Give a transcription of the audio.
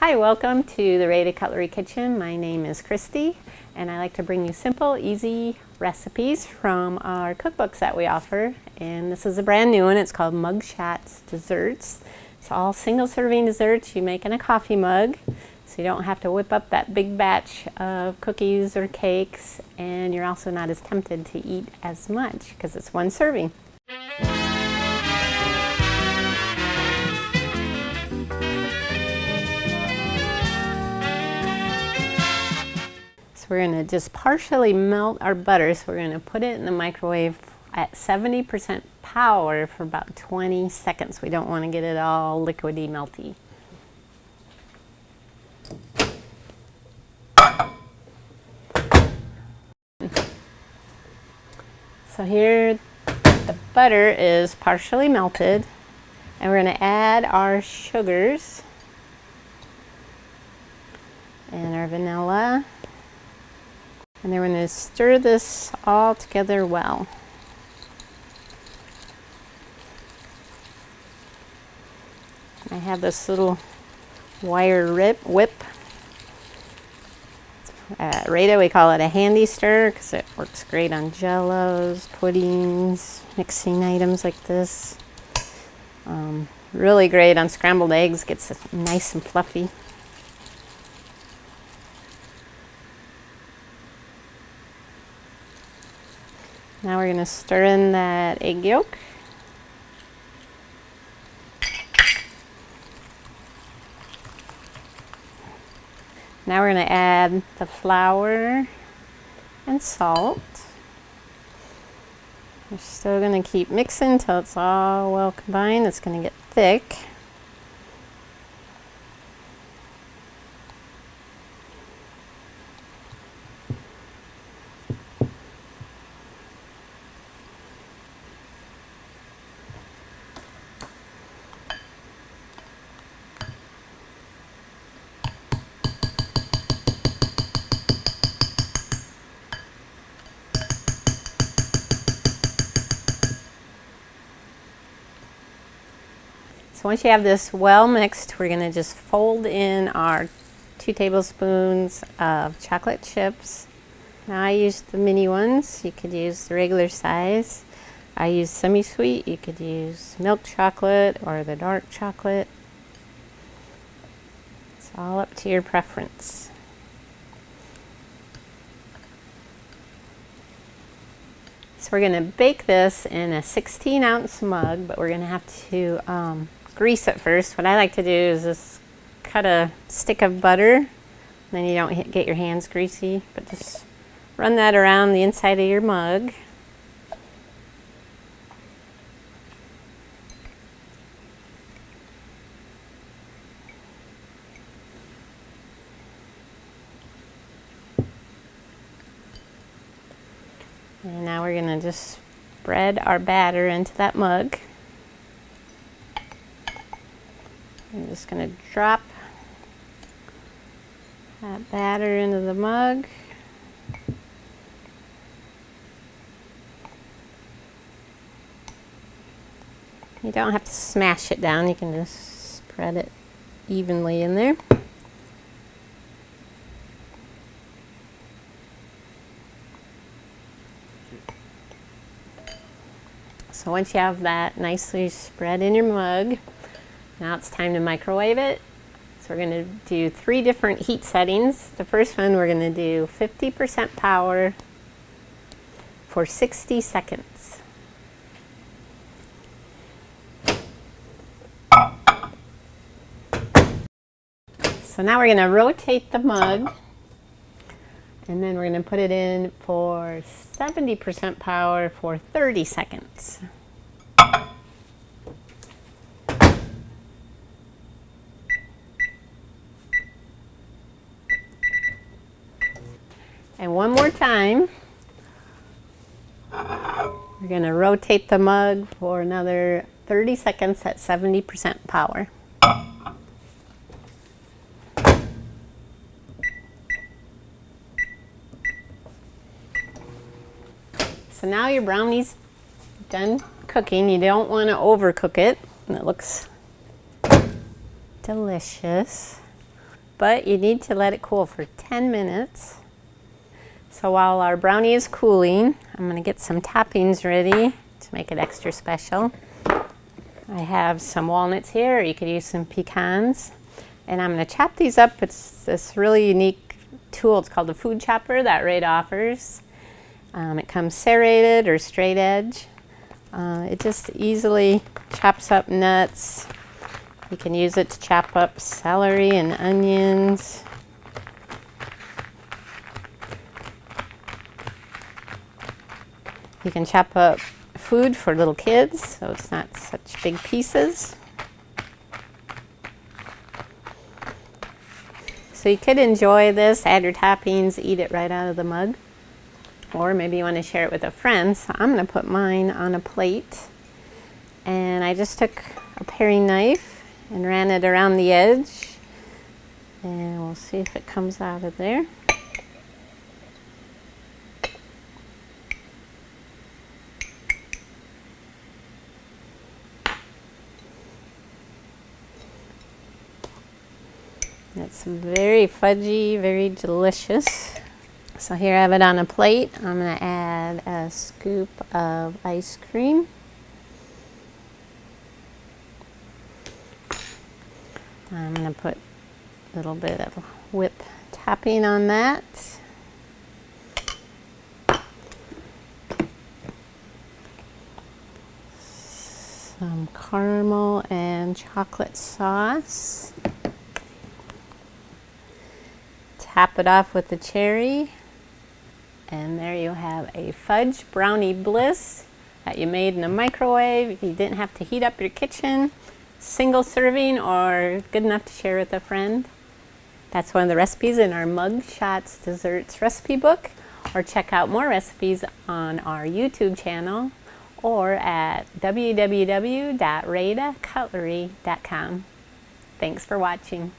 Hi, welcome to the Rada Cutlery Kitchen. My name is Kristi, and I like to bring you simple, easy recipes from our cookbooks that we offer. And this is a brand new one. It's called Mug Shots Desserts. It's all single serving desserts you make in a coffee mug, so you don't have to whip up that big batch of cookies or cakes, and you're also not as tempted to eat as much because it's one serving. So we're going to just partially melt our butter. So we're going to put it in the microwave at 70% power for about 20 seconds. We don't want to get it all liquidy, melty. So here the butter is partially melted, and we're going to add our sugars and our vanilla. And then we're going to stir this all together well. I have this little wire whip. At Rada, we call it a handy stir because it works great on jellos, puddings, mixing items like this. Really great on scrambled eggs, gets it nice and fluffy. Now we're going to stir in that egg yolk. Now we're going to add the flour and salt. We're still going to keep mixing until it's all well combined. It's going to get thick. So once you have this well mixed, we're going to just fold in our 2 tablespoons of chocolate chips. Now I used the mini ones. You could use the regular size. I use semi-sweet. You could use milk chocolate or the dark chocolate. It's all up to your preference. So we're going to bake this in a 16-ounce mug, but we're going to have to grease it first. What I like to do is just cut a stick of butter, then you don't get your hands greasy, but just run that around the inside of your mug. And now we're going to just spread our batter into that mug. I'm just going to drop that batter into the mug. You don't have to smash it down, you can just spread it evenly in there. So once you have that nicely spread in your mug, now it's time to microwave it. So we're going to do 3 different heat settings. The first one we're going to do 50% power for 60 seconds. So now we're going to rotate the mug, and then we're going to put it in for 70% power for 30 seconds. And one more time, we're going to rotate the mug for another 30 seconds at 70% power. So now your brownie's done cooking. You don't want to overcook it, and it looks delicious. but you need to let it cool for 10 minutes. So while our brownie is cooling, I'm going to get some toppings ready to make it extra special. I have some walnuts here, or you could use some pecans. And I'm going to chop these up. It's this really unique tool. It's called the food chopper that Rada offers. It comes serrated or straight edge. It just easily chops up nuts. You can use it to chop up celery and onions. You can chop up food for little kids, so it's not such big pieces. So you could enjoy this, add your toppings, eat it right out of the mug. Or maybe you want to share it with a friend. So I'm going to put mine on a plate. And I just took a paring knife and ran it around the edge. And we'll see if it comes out of there. It's very fudgy, very delicious. So here I have it on a plate. I'm going to add a scoop of ice cream. I'm going to put a little bit of whip topping on that. Some caramel and chocolate sauce. Top it off with the cherry. And there you have a fudge brownie bliss that you made in a microwave. You didn't have to heat up your kitchen. Single serving or good enough to share with a friend. That's one of the recipes in our Mug Shots Desserts recipe book. Or check out more recipes on our YouTube channel or at www.radacutlery.com. Thanks for watching.